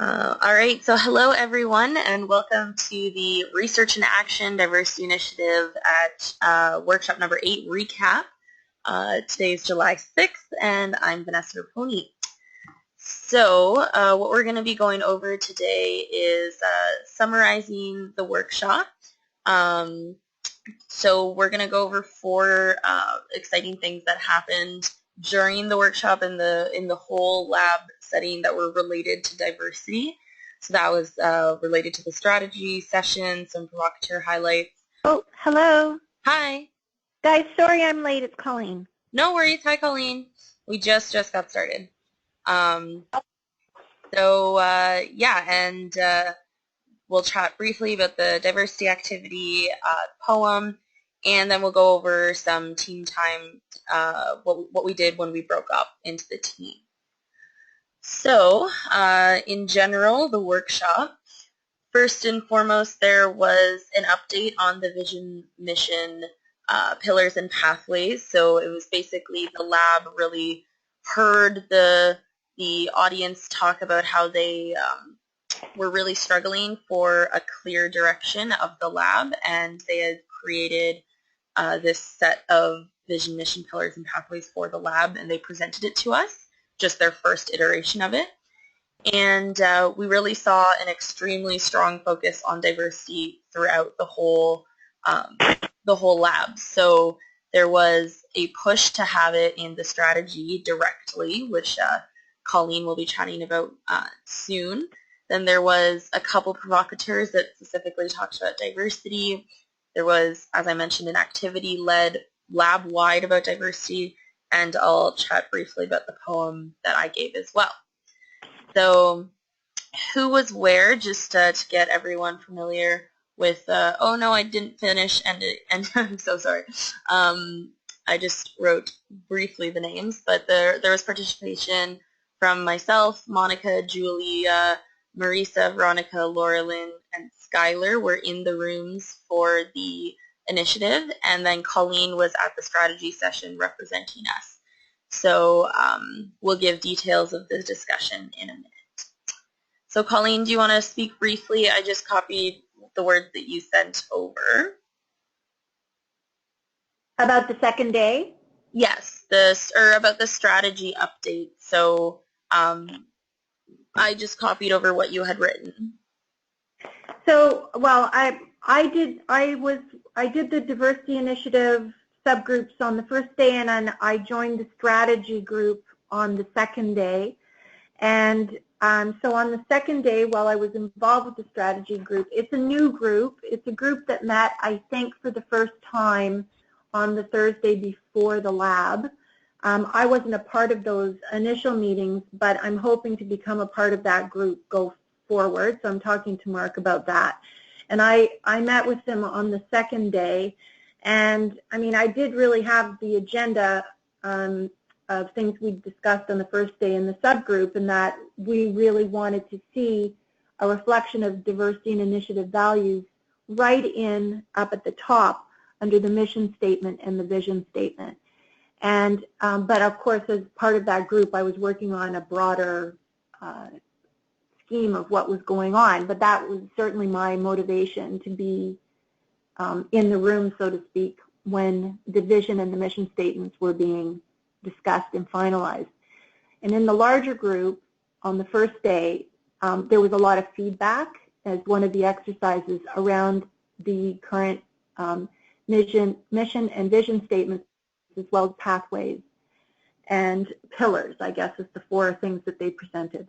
All right, so hello everyone and welcome to the Research in Action Diversity Initiative at workshop number 8 recap. Today is July 6th and I'm Vanessa Raponi. So what we're going to be going over today is summarizing the workshop. So we're going to go over 4 exciting things that happened during the workshop in the whole lab setting that were related to diversity. So that was related to the strategy session, some provocateur highlights. Oh, hello. Hi. Guys, sorry I'm late. It's Colleen. No worries. Hi, Colleen. We just got started. Yeah, and we'll chat briefly about the diversity activity poem, and then we'll go over some team time, what we did when we broke up into the team. So, in general, the workshop, first and foremost, there was an update on the vision, mission, pillars, and pathways. So it was basically the lab really heard the audience talk about how they were really struggling for a clear direction of the lab, and they had created this set of vision, mission, pillars, and pathways for the lab, and they presented it to us, just their first iteration of it. And we really saw an extremely strong focus on diversity throughout the whole lab. So there was a push to have it in the strategy directly, which Colleen will be chatting about soon. Then there was a couple provocateurs that specifically talked about diversity. There was, as I mentioned, an activity led lab-wide about diversity, and I'll chat briefly about the poem that I gave as well. So who was where, just to get everyone familiar with, oh no, I didn't finish, and I'm so sorry. I just wrote briefly the names, but there was participation from myself, Monica, Julia, Marisa, Veronica, Laurelyn, and Skylar were in the rooms for the initiative, and then Colleen was at the strategy session representing us. So we'll give details of the discussion in a minute. So Colleen, do you want to speak briefly? I just copied the words that you sent over. About the second day? Yes, about the strategy update. So I just copied over what you had written. So, well, I did the diversity initiative subgroups on the first day, and then I joined the strategy group on the second day. And so on the second day, while I was involved with the strategy group, it's a new group. It's a group that met, I think, for the first time on the Thursday before the lab. I wasn't a part of those initial meetings, but I'm hoping to become a part of that group go forward, so I'm talking to Mark about that. And I met with them on the second day, and I mean, I did really have the agenda of things we discussed on the first day in the subgroup, and that we really wanted to see a reflection of diversity and initiative values right up at the top under the mission statement and the vision statement. And but of course, as part of that group, I was working on a broader scheme of what was going on, but that was certainly my motivation to be in the room, so to speak, when the vision and the mission statements were being discussed and finalized. And in the larger group, on the first day, there was a lot of feedback as one of the exercises around the current mission and vision statements, as well as pathways and pillars, I guess, is the 4 things that they presented.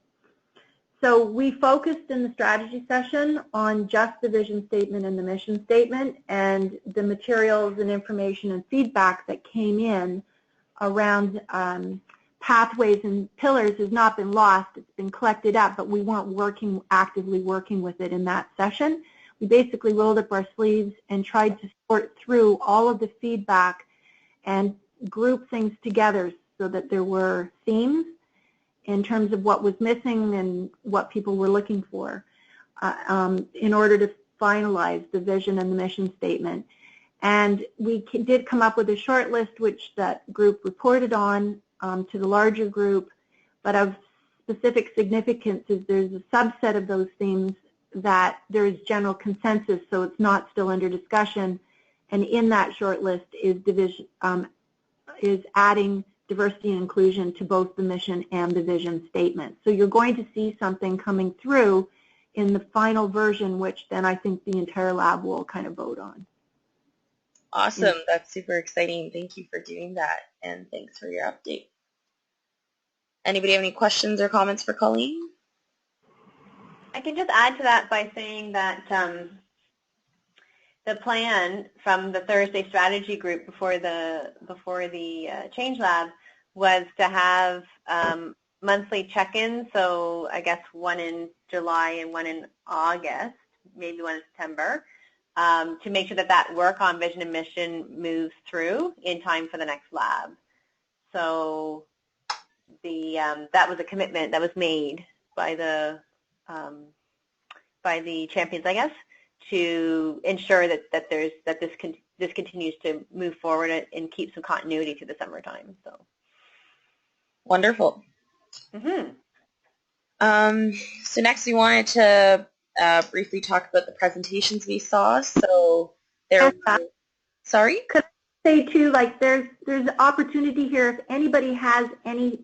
So we focused in the strategy session on just the vision statement and the mission statement, and the materials and information and feedback that came in around pathways and pillars has not been lost. It's been collected up, but we weren't actively working with it in that session. We basically rolled up our sleeves and tried to sort through all of the feedback and group things together so that there were themes in terms of what was missing and what people were looking for in order to finalize the vision and the mission statement. And we did come up with a short list which that group reported on to the larger group, but of specific significance is there's a subset of those themes that there is general consensus, so it's not still under discussion. And in that short list is adding diversity and inclusion to both the mission and the vision statement. So you're going to see something coming through in the final version, which then I think the entire lab will kind of vote on. Awesome. That's super exciting. Thank you for doing that, and thanks for your update. Anybody have any questions or comments for Colleen? I can just add to that by saying that the plan from the Thursday strategy group before the Change Lab was to have monthly check-ins, so I guess one in July and one in August, maybe one in September, to make sure that that work on vision and mission moves through in time for the next lab. So that was a commitment that was made by the champions, I guess, to ensure that this continues to move forward and keep some continuity through the summertime. So wonderful. So next we wanted to briefly talk about the presentations we saw. So there were, sorry? Could I say too, like there's opportunity here if anybody has any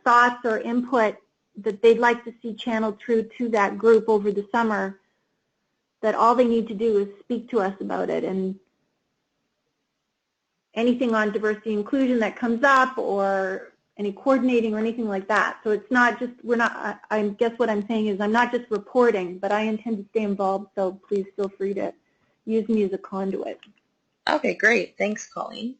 thoughts or input that they'd like to see channeled through to that group over the summer, that all they need to do is speak to us about it, and anything on diversity and inclusion that comes up or any coordinating or anything like that. So it's not just, I guess what I'm saying is I'm not just reporting, but I intend to stay involved, so please feel free to use me as a conduit. Okay, great. Thanks, Colleen.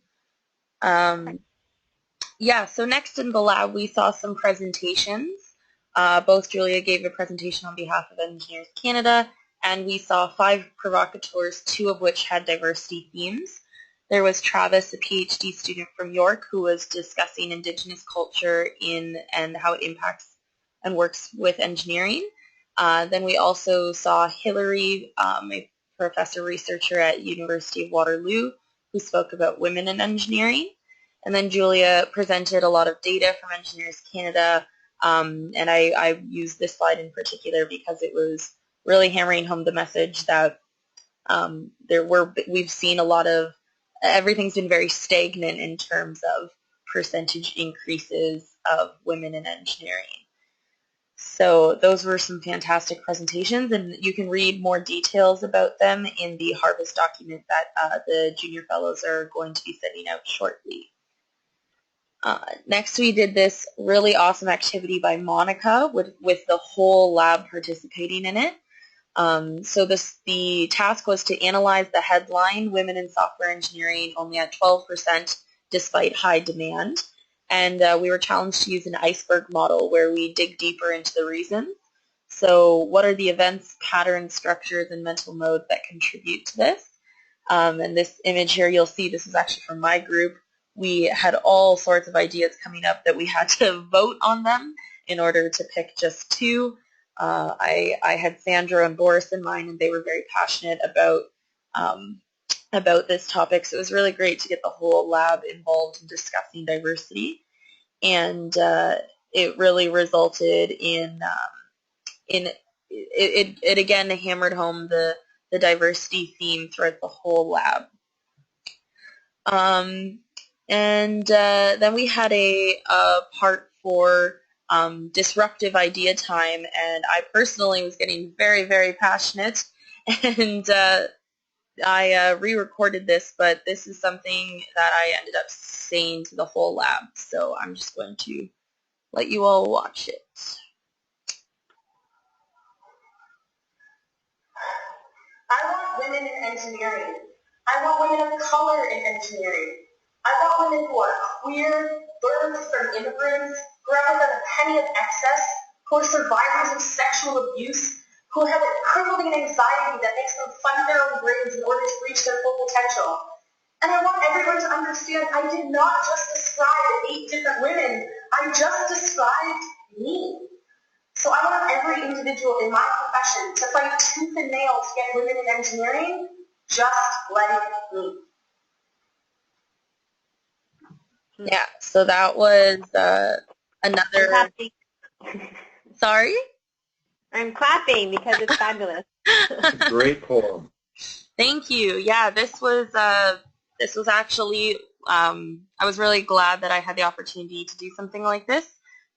Yeah, so next in the lab we saw some presentations. Both Julia gave a presentation on behalf of Engineers Canada, and we saw 5 provocateurs, 2 of which had diversity themes. There was Travis, a PhD student from York, who was discussing Indigenous culture and how it impacts and works with engineering. Then we also saw Hillary, a professor researcher at University of Waterloo, who spoke about women in engineering. And then Julia presented a lot of data from Engineers Canada, and I used this slide in particular because it was really hammering home the message that we've seen a lot of, everything's been very stagnant in terms of percentage increases of women in engineering. So those were some fantastic presentations, and you can read more details about them in the Harvest document that the junior fellows are going to be sending out shortly. Next we did this really awesome activity by Monica with the whole lab participating in it. So the task was to analyze the headline, Women in Software Engineering only at 12% despite high demand. And we were challenged to use an iceberg model where we dig deeper into the reasons. So what are the events, patterns, structures, and mental modes that contribute to this? And this image here, you'll see this is actually from my group. We had all sorts of ideas coming up that we had to vote on them in order to pick just 2. I had Sandra and Boris in mind, and they were very passionate about this topic. So it was really great to get the whole lab involved in discussing diversity, and it really resulted in it again hammered home the diversity theme throughout the whole lab. And then we had a part for disruptive idea time, and I personally was getting very, very passionate, and I re-recorded this, but this is something that I ended up saying to the whole lab, so I'm just going to let you all watch it. I want women in engineering. I want women of color in engineering. I want women who are queer, births from immigrants, who represent a penny of excess, who are survivors of sexual abuse, who have a crippling anxiety that makes them fund their own brains in order to reach their full potential. And I want everyone to understand I did not just describe 8 different women. I just described me. So I want every individual in my profession to fight tooth and nail to get women in engineering just like me. Yeah, so that was another... Sorry? I'm clapping because it's fabulous. It's a great poem. Thank you. Yeah, this was actually I was really glad that I had the opportunity to do something like this,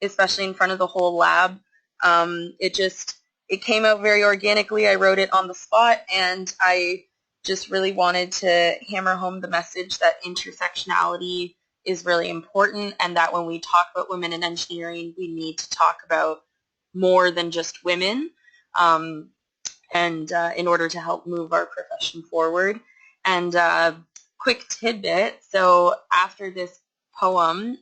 especially in front of the whole lab. It came out very organically. I wrote it on the spot, and I just really wanted to hammer home the message that intersectionality is really important, and that when we talk about women in engineering, we need to talk about more than just women. Um, and in order to help move our profession forward. And quick tidbit, so after this poem,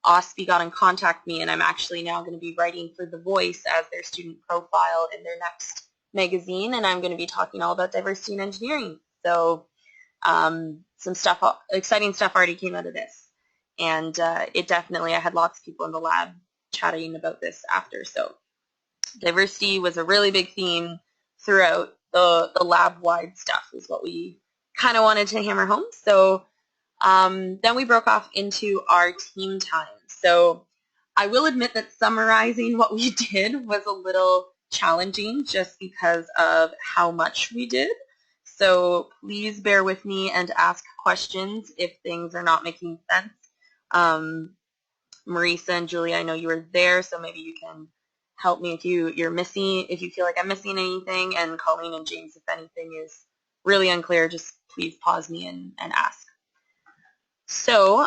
OSPE got in contact with me, and I'm actually now going to be writing for The Voice as their student profile in their next magazine, and I'm going to be talking all about diversity in engineering. So some stuff, exciting stuff already came out of this. And it definitely, I had lots of people in the lab chatting about this after, so diversity was a really big theme throughout the lab-wide stuff is what we kind of wanted to hammer home. So then we broke off into our team time. So I will admit that summarizing what we did was a little challenging just because of how much we did. So please bear with me and ask questions if things are not making sense. Marisa and Julie, I know you were there, so maybe you can help me if you're missing, if you feel like I'm missing anything, and Colleen and James, if anything is really unclear, just please pause me and ask. So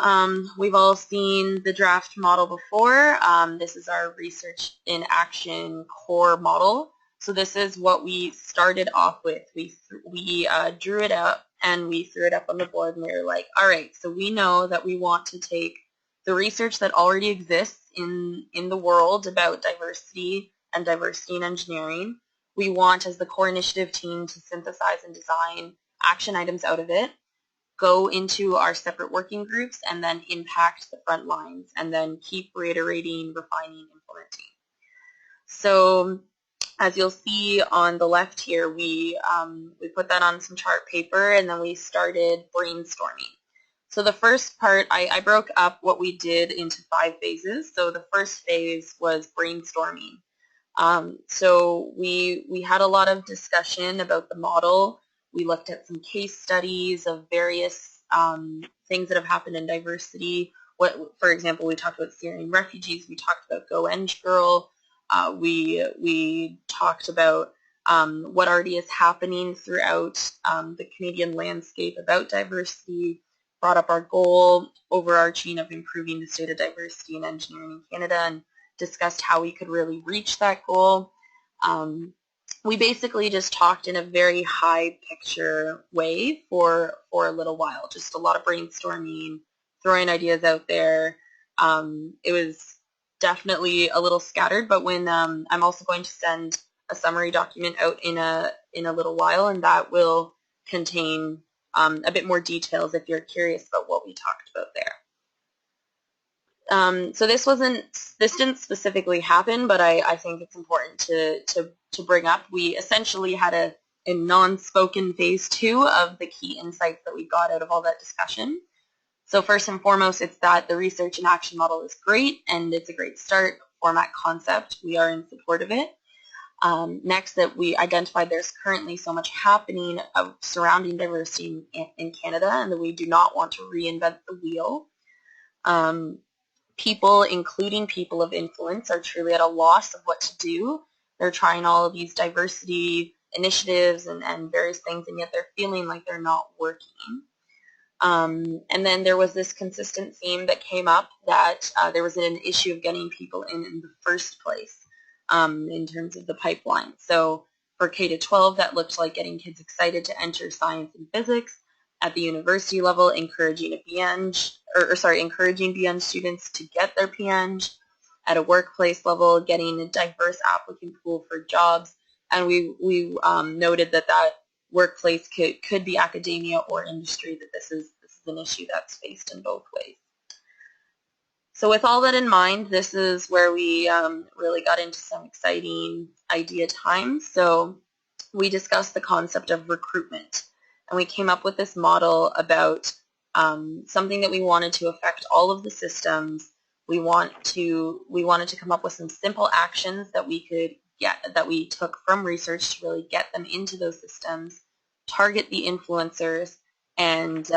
we've all seen the draft model before. This is our research in action core model. So this is what we started off with. We drew it up and we threw it up on the board, and we were like, all right, so we know that we want to take the research that already exists in the world about diversity and diversity in engineering. We want, as the core initiative team, to synthesize and design action items out of it, go into our separate working groups, and then impact the front lines, and then keep reiterating, refining, implementing. So as you'll see on the left here, we put that on some chart paper, and then we started brainstorming. So the first part, I broke up what we did into 5 phases. So the first phase was brainstorming. So we had a lot of discussion about the model. We looked at some case studies of various things that have happened in diversity. For example, we talked about Syrian refugees. We talked about Go Eng Girl. We talked about what already is happening throughout the Canadian landscape about diversity, brought up our goal, overarching, of improving the state of diversity in engineering in Canada, and discussed how we could really reach that goal. We basically just talked in a very high picture way for a little while, just a lot of brainstorming, throwing ideas out there. It was definitely a little scattered, but when I'm also going to send a summary document out in a little while, and that will contain a bit more details if you're curious about what we talked about there. So this didn't specifically happen, but I think it's important to bring up. We essentially had a non-spoken phase 2 of the key insights that we got out of all that discussion. So first and foremost, it's that the research and action model is great, and it's a great start, format, concept. We are in support of it. Next, that we identified there's currently so much happening surrounding diversity in Canada, and that we do not want to reinvent the wheel. People, including people of influence, are truly at a loss of what to do. They're trying all of these diversity initiatives and various things, and yet they're feeling like they're not working. And then there was this consistent theme that came up that there was an issue of getting people in the first place in terms of the pipeline. So for K-12, that looked like getting kids excited to enter science and physics. At the university level, encouraging encouraging BEng students to get their PEng. At a workplace level, getting a diverse applicant pool for jobs. And we noted that workplace could be academia or industry, that this is an issue that's faced in both ways. So with all that in mind, this is where we really got into some exciting idea time. So we discussed the concept of recruitment, and we came up with this model about something that we wanted to affect all of the systems wanted to come up with some simple actions that we took from research to really get them into those systems, target the influencers, and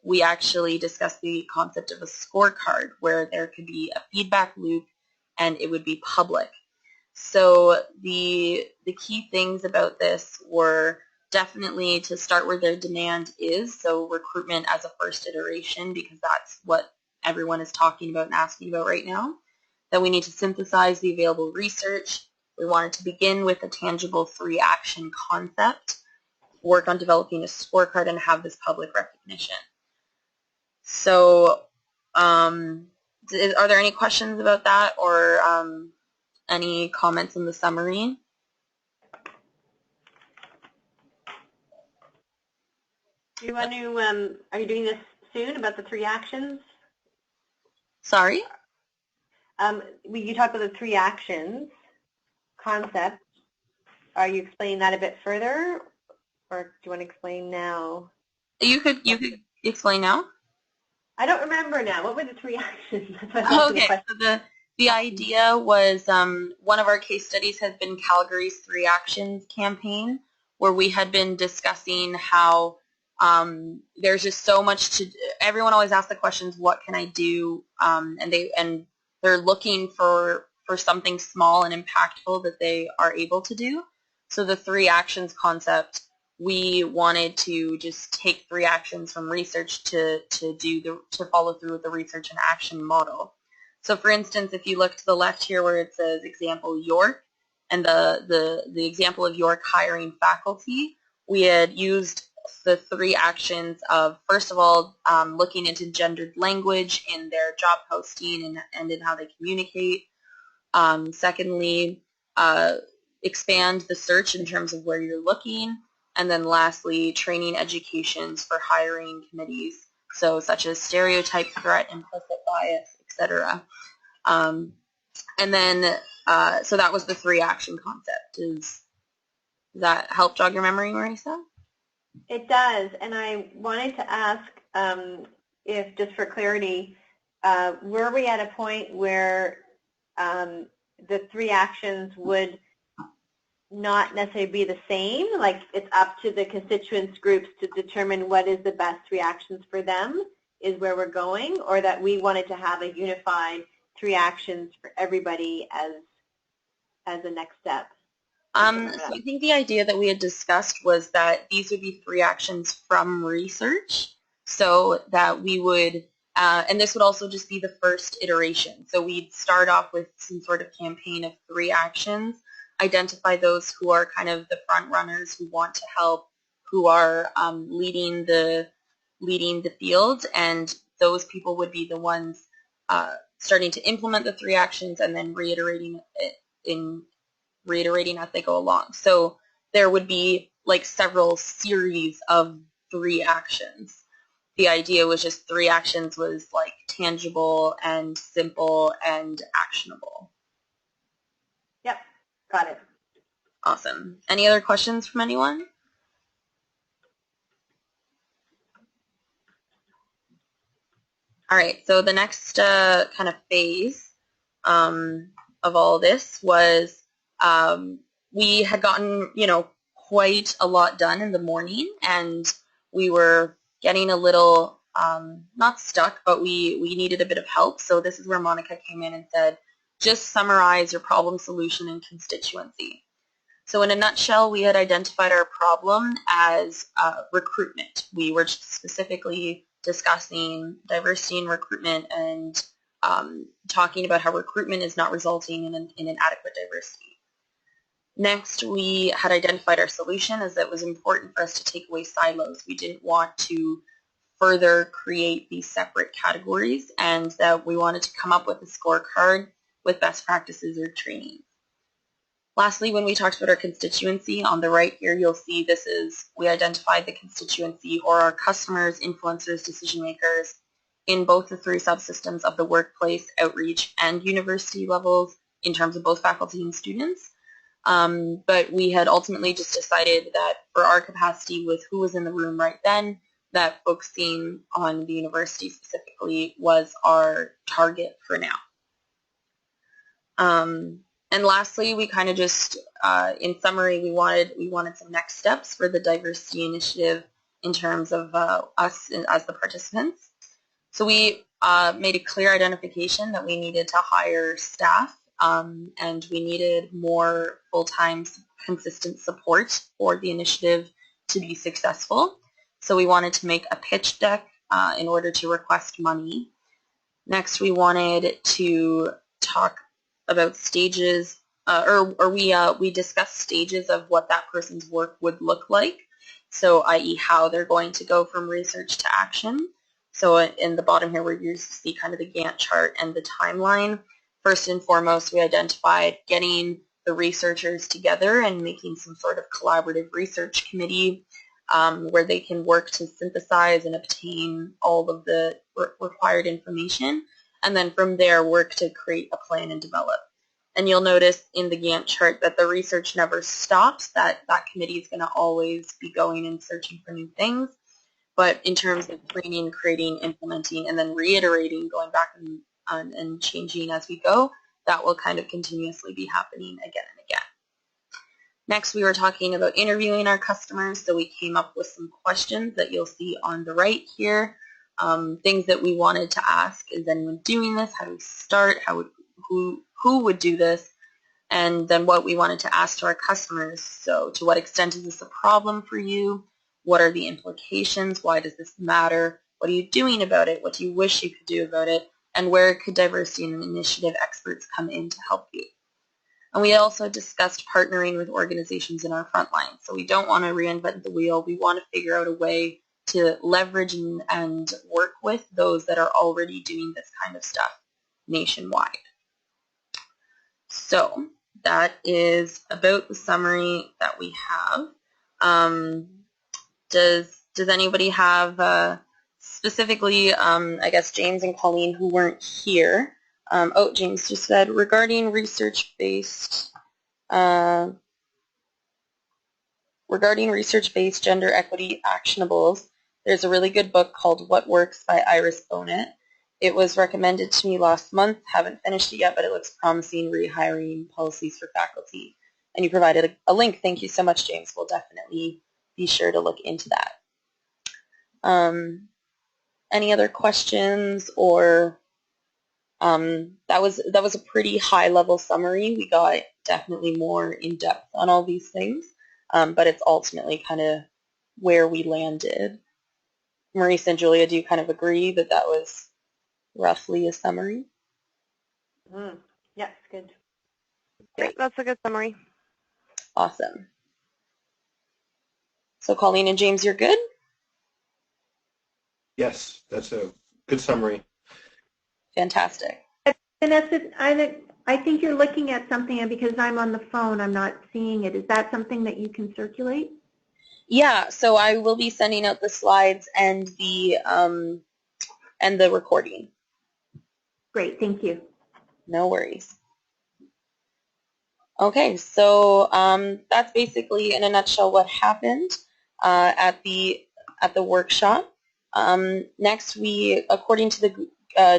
we actually discussed the concept of a scorecard where there could be a feedback loop and it would be public. So the key things about this were definitely to start where their demand is, so recruitment as a first iteration, because that's what everyone is talking about and asking about right now. That we need to synthesize the available research. We wanted to begin with a tangible 3-action concept, work on developing a scorecard, and have this public recognition. So are there any questions about that, or any comments in the summary? Do you want to, are you doing this soon about the 3 actions? Sorry? You talked about the 3 actions concept. Are you explaining that a bit further, or do you want to explain now? You could explain now. I don't remember now. What were the 3 actions? Okay, so the idea was one of our case studies has been Calgary's 3 Actions campaign, where we had been discussing how there's just so much to. Everyone always asks the questions, "What can I do?" And they're looking for something small and impactful that they are able to do. So the 3 actions concept, we wanted to just take 3 actions from research to follow through with the research and action model. So for instance, if you look to the left here where it says example York and the example of York hiring faculty, we had used the 3 actions of, first of all, looking into gendered language in their job posting and in how they communicate. Secondly, expand the search in terms of where you're looking. And then lastly, training educations for hiring committees, so such as stereotype, threat, implicit bias, etc. And then, so that was the 3 action concept. Does that help jog your memory, Marisa? It does, and I wanted to ask if, just for clarity, were we at a point where the 3 actions would not necessarily be the same, like it's up to the constituents groups to determine what is the best 3 actions for them, is where we're going, or that we wanted to have a unified 3 actions for everybody as a next step? So I think the idea that we had discussed was that these would be 3 actions from research, so that we would, and this would also just be the first iteration. So we'd start off with some sort of campaign of 3 actions, identify those who are kind of the front runners who want to help, who are leading the field, and those people would be the ones starting to implement the 3 actions and then reiterating as they go along. So there would be like several series of 3 actions. The idea was just 3 actions was like tangible and simple and actionable. Yep, got it. Awesome. Any other questions from anyone? All right, so the next kind of phase of all this was we had gotten, quite a lot done in the morning, and we were getting a little, not stuck, but we needed a bit of help. So this is where Monica came in and said, just summarize your problem, solution, and constituency. So in a nutshell, we had identified our problem as recruitment. We were specifically discussing diversity in recruitment and talking about how recruitment is not resulting in an adequate diversity. Next, we had identified our solution as it was important for us to take away silos. We didn't want to further create these separate categories, and that we wanted to come up with a scorecard with best practices or training. Lastly, when we talked about our constituency, on the right here you'll see we identified the constituency, or our customers, influencers, decision makers, in both the 3 subsystems of the workplace, outreach, and university levels in terms of both faculty and students. But we had ultimately just decided that for our capacity with who was in the room right then, that focusing on the university specifically was our target for now. And lastly, we kind of just, in summary, we wanted some next steps for the diversity initiative in terms of us as the participants. So we made a clear identification that we needed to hire staff, and we needed more full-time consistent support for the initiative to be successful. So we wanted to make a pitch deck in order to request money. Next, we wanted to talk about stages, we discussed stages of what that person's work would look like. So, i.e., how they're going to go from research to action. So, in the bottom here, where you see kind of the Gantt chart and the timeline. First and foremost, we identified getting the researchers together and making some sort of collaborative research committee where they can work to synthesize and obtain all of the required information, and then from there work to create a plan and develop. And you'll notice in the Gantt chart that the research never stops, that committee is going to always be going and searching for new things. But in terms of training, creating, implementing, and then reiterating, going back and changing as we go, that will kind of continuously be happening again and again. Next, we were talking about interviewing our customers, so we came up with some questions that you'll see on the right here. Things that we wanted to ask: is anyone doing this? How do we start? Who would do this? And then what we wanted to ask to our customers. So to what extent is this a problem for you? What are the implications? Why does this matter? What are you doing about it? What do you wish you could do about it? And where could diversity and initiative experts come in to help you? And we also discussed partnering with organizations in our front line. So we don't want to reinvent the wheel. We want to figure out a way to leverage and work with those that are already doing this kind of stuff nationwide. So that is about the summary that we have. Does anybody have specifically, I guess James and Colleen, who weren't here? James just said, regarding research-based gender equity actionables, there's a really good book called What Works by Iris Bonet. It was recommended to me last month. Haven't finished it yet, but it looks promising. Rehiring policies for faculty. And you provided a link. Thank you so much, James. We'll definitely be sure to look into that. Any other questions? Or that was a pretty high-level summary. We got definitely more in-depth on all these things, but it's ultimately kind of where we landed. Maurice and Julia, do you kind of agree that that was roughly a summary? Yes, good. Yeah, that's a good summary. Awesome. So Colleen and James, you're good? Yes, that's a good summary. Fantastic. Vanessa, I think you're looking at something, and because I'm on the phone, I'm not seeing it. Is that something that you can circulate? Yeah, so I will be sending out the slides and the recording. Great, thank you. No worries. Okay, so that's basically in a nutshell what happened at the workshop. Next, according to the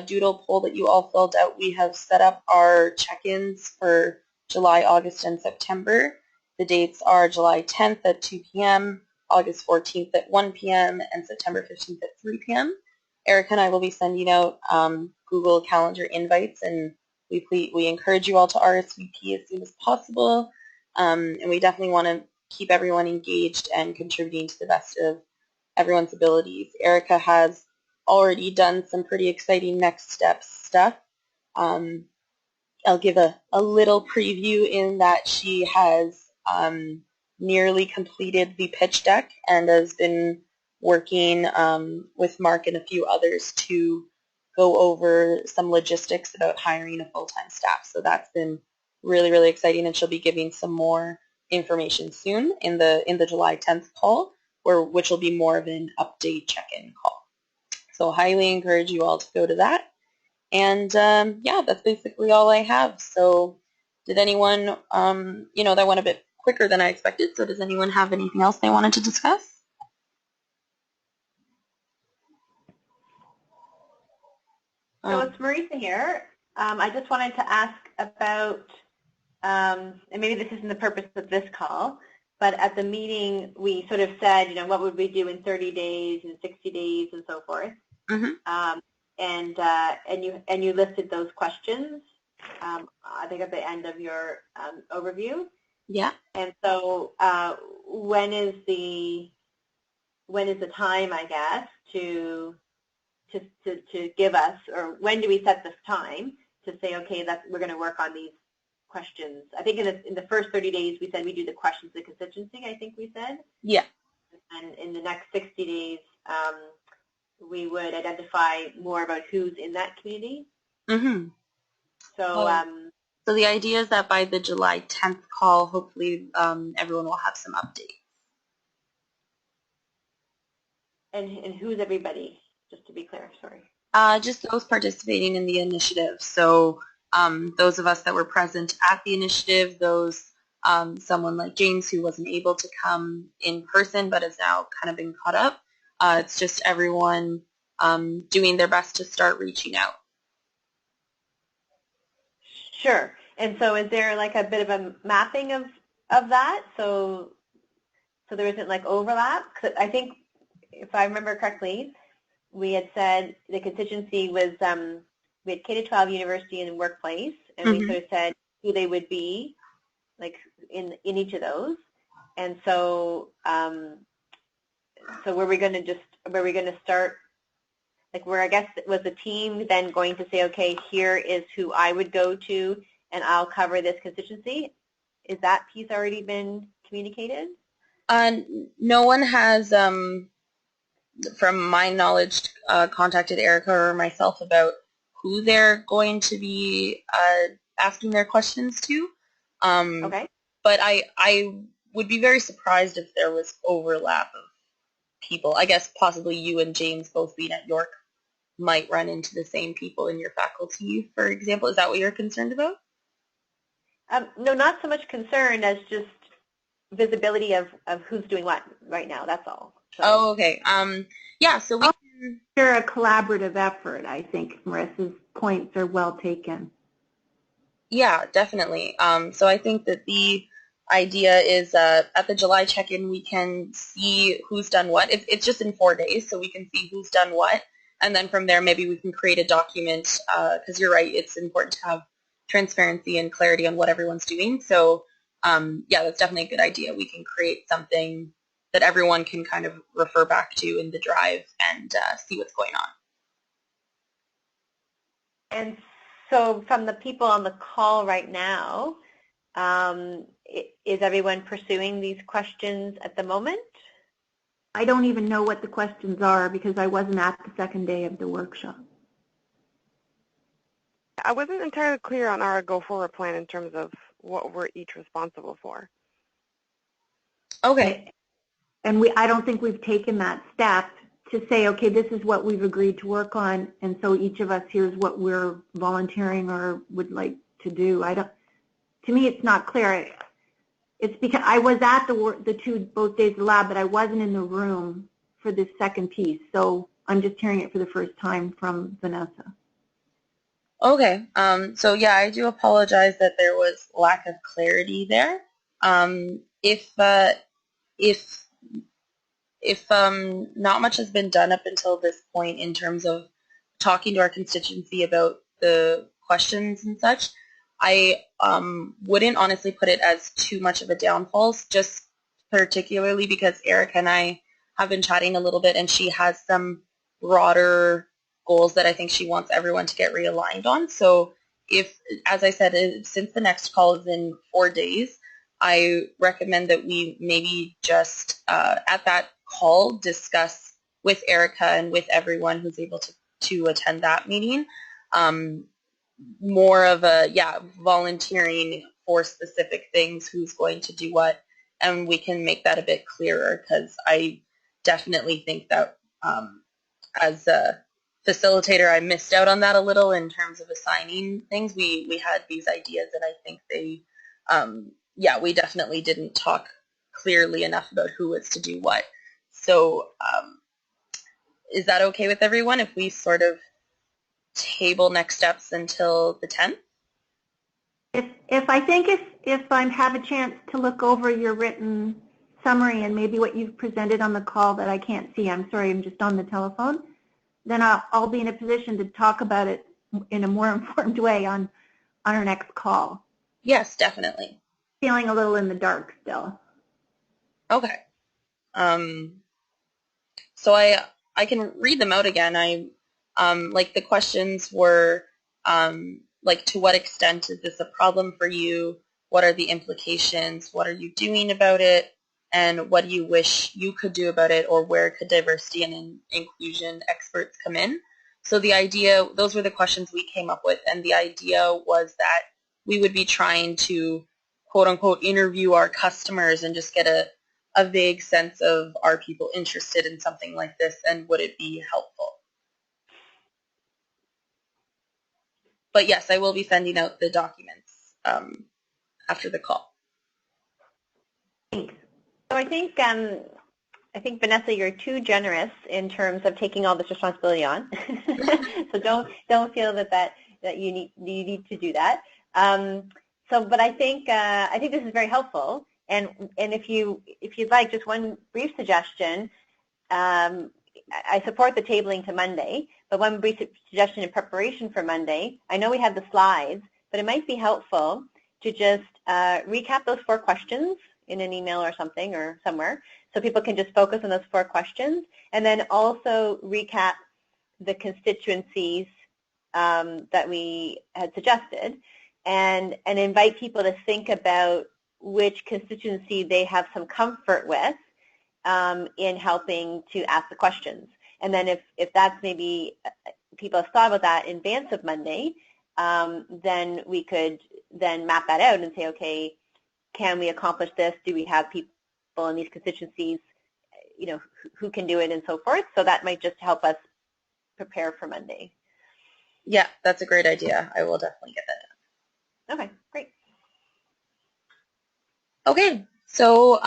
doodle poll that you all filled out, we have set up our check-ins for July, August, and September. The dates are July 10th at 2 p.m., August 14th at 1 p.m., and September 15th at 3 p.m. Erica and I will be sending out Google Calendar invites, and we encourage you all to RSVP as soon as possible, and we definitely want to keep everyone engaged and contributing to the best of everyone's abilities. Erica has already done some pretty exciting next steps stuff. I'll give a little preview in that she has nearly completed the pitch deck and has been working with Mark and a few others to go over some logistics about hiring a full-time staff. So that's been really, really exciting, and she'll be giving some more information soon in the July 10th call, which will be more of an update check-in call. So highly encourage you all to go to that. And yeah, that's basically all I have. So did anyone, that went a bit quicker than I expected, so does anyone have anything else they wanted to discuss? So it's Marisa here. I just wanted to ask about, and maybe this isn't the purpose of this call, but at the meeting we sort of said, you know, what would we do in 30 days and 60 days and so forth. Mm-hmm. And you listed those questions, I think at the end of your overview. Yeah. And so when is the time, I guess, to give us, or when do we set this time to say, okay, we're going to work on these questions? I think in the first 30 days we said we do the questions of constituency, I think we said. Yeah. And in the next 60 days, we would identify more about who's in that community. Mm-hmm. So, so the idea is that by the July 10th call, hopefully everyone will have some updates. and who's everybody? Just to be clear, sorry. Just those participating in the initiative. So those of us that were present at the initiative, those someone like James who wasn't able to come in person but has now kind of been caught up. It's just everyone doing their best to start reaching out. Sure. And so is there like a bit of a mapping of that? So there isn't like overlap? 'Cause I think, if I remember correctly, we had said the constituency was, we had K-12 university and workplace, and we sort of said who they would be, like in each of those. And so, so were we going to start, like where I guess was the team then going to say, okay, here is who I would go to, and I'll cover this constituency? Is that piece already been communicated? No one has, from my knowledge, contacted Erica or myself about who they're going to be asking their questions to. Okay. But I would be very surprised if there was overlap of people. I guess possibly you and James both being at York might run into the same people in your faculty, for example. Is that what you're concerned about? No, not so much concerned as just visibility of who's doing what right now. That's all. So. Oh, okay. Yeah, so we can... They're a collaborative effort, I think. Marissa's points are well taken. Yeah, definitely. So I think that the idea is at the July check-in we can see who's done what. It's just in 4 days, so we can see who's done what. And then from there maybe we can create a document, because you're right, it's important to have transparency and clarity on what everyone's doing. So yeah, that's definitely a good idea. We can create something that everyone can kind of refer back to in the drive and see what's going on. And so from the people on the call right now, is everyone pursuing these questions at the moment? I don't even know what the questions are because I wasn't at the second day of the workshop. I wasn't entirely clear on our go-forward plan in terms of what we're each responsible for. Okay. And I don't think we've taken that step to say, okay, this is what we've agreed to work on, and so each of us here's what we're volunteering or would like to do. To me, it's not clear. It's because I was at both days of the lab, but I wasn't in the room for this second piece, so I'm just hearing it for the first time from Vanessa. Okay, so yeah, I do apologize that there was lack of clarity there. If not much has been done up until this point in terms of talking to our constituency about the questions and such, I wouldn't honestly put it as too much of a downfall, just particularly because Erica and I have been chatting a little bit and she has some broader goals that I think she wants everyone to get realigned on. So if, as I said, since the next call is in 4 days, I recommend that we maybe just at that call discuss with Erica and with everyone who's able to attend that meeting more of a, volunteering for specific things, who's going to do what, and we can make that a bit clearer, because I definitely think that as a facilitator I missed out on that a little in terms of assigning things. We had these ideas and I think they, we definitely didn't talk clearly enough about who was to do what. So is that okay with everyone if we sort of table next steps until the 10th? If I think if I have a chance to look over your written summary and maybe what you've presented on the call that I can't see, I'm sorry, I'm just on the telephone, then I'll be in a position to talk about it in a more informed way on our next call. Yes, definitely. Feeling a little in the dark still. Okay. So I can read them out again. Like the questions were like, to what extent is this a problem for you? What are the implications? What are you doing about it? And what do you wish you could do about it, or where could diversity and inclusion experts come in? So the idea, those were the questions we came up with, and the idea was that we would be trying to, quote unquote, interview our customers and just get a vague sense of, are people interested in something like this, and would it be helpful? But yes, I will be sending out the documents after the call. Thanks. So I think Vanessa, you're too generous in terms of taking all this responsibility on. So don't feel that you need to do that. But I think this is very helpful. And if you'd like just one brief suggestion, I support the tabling to Monday, but one brief suggestion in preparation for Monday. I know we have the slides, but it might be helpful to just recap those 4 questions in an email or something or somewhere, so people can just focus on those 4 questions, and then also recap the constituencies that we had suggested, and invite people to think about which constituency they have some comfort with in helping to ask the questions. And then if that's maybe people have thought about that in advance of Monday, then we could then map that out and say, okay, can we accomplish this? Do we have people in these constituencies, who can do it, and so forth? So that might just help us prepare for Monday. Yeah, that's a great idea. I will definitely get that done. Okay, great. Okay, so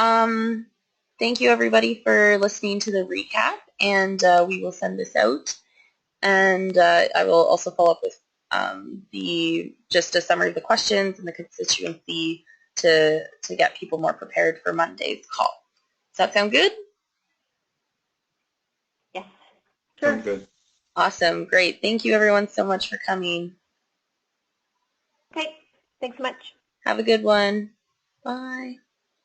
thank you everybody for listening to the recap, and we will send this out. And I will also follow up with just a summary of the questions and the constituency to get people more prepared for Monday's call. Does that sound good? Yes. Sure. Sounds good. Awesome, great. Thank you everyone so much for coming. Okay, thanks so much. Have a good one. Bye.